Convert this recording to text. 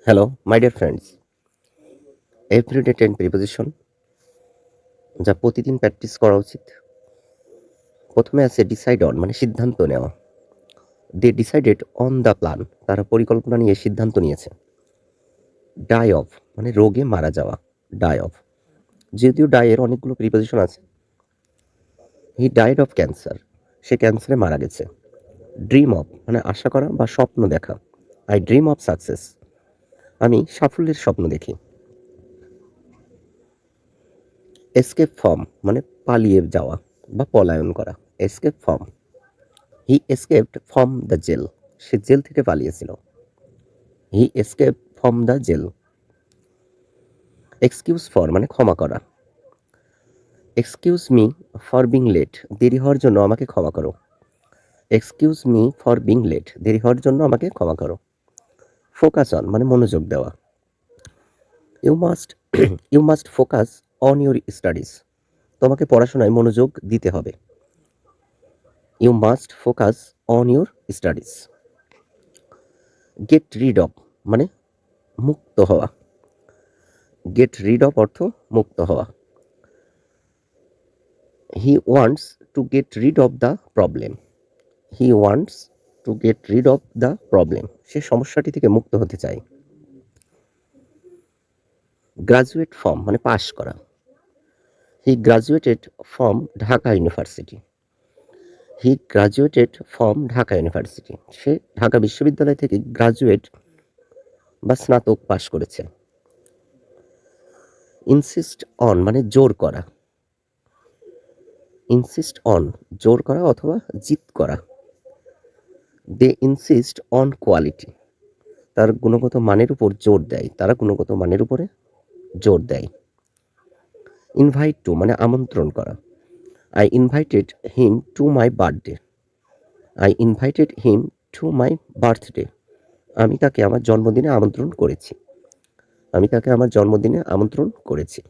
Hello, my dear friends. Everyday 10 preposition যা প্রতিদিন practice করা উচিত। প্রথমে আছে ডিসাইড অন মানে সিদ্ধান্ত নেওয়া। They decided on the plan, তারা পরিকল্পনা নিয়ে সিদ্ধান্ত নিয়েছে। ডাই অফ মানে রোগে মারা যাওয়া। ডাই অফ, যদিও ডাই এর অনেকগুলো প্রিপোজিশন আছে। হি ডাইড অফ ক্যান্সার, সে ক্যান্সারে মারা গেছে। ড্রিম অফ মানে আশা করা বা স্বপ্ন দেখা। আই ড্রিম অফ সাকসেস, আমি সাফল্যের স্বপ্ন দেখি। এসকেপ ফ্রম মানে পালিয়ে যাওয়া বা পলায়ন করা। Escape from, he escaped from the jail, সে জেল থেকে পালিয়েছিল। He escape from the jail. Excuse for মানে ক্ষমা করা। Excuse me for being late, দেরি হওয়ার জন্য আমাকে ক্ষমা করো। Excuse me for being late, দেরি হওয়ার জন্য আমাকে ক্ষমা করো। ফোকাস অন মানে মনোযোগ দেওয়া। You must you must focus on your studies, তোমাকে পড়াশোনায় মনোযোগ দিতে হবে। You must focus on your studies. Get rid of মানে মুক্ত হওয়া। গেট রিড অফ অর্থ মুক্ত হওয়া। He wants to get rid of the problem. He wants to get rid of the problem, সে সমস্যাটি থেকে মুক্ত হতে চায়। গ্রাজুয়েট ফ্রম মানে পাশ করা। He graduated from Dhaka university. He graduated from Dhaka university, সে ঢাকা বিশ্ববিদ্যালয় থেকে গ্রাজুয়েট বা স্নাতক পাশ করেছে। ইনসিস্ট অন মানে জোর করা। ইনসিস্ট অন জোর করা অথবা জিদ করা। দে ইনসিস্ট অন কোয়ালিটি, তার গুণগত মানের উপর জোর দেয়, তারা গুণগত মানের উপরে জোর দেয়। ইনভাইট টু মানে আমন্ত্রণ করা। I invited him to my birthday. I invited him to my birthday, আমি তাকে আমার জন্মদিনে আমন্ত্রণ করেছি। আমি তাকে আমার জন্মদিনে আমন্ত্রণ করেছি।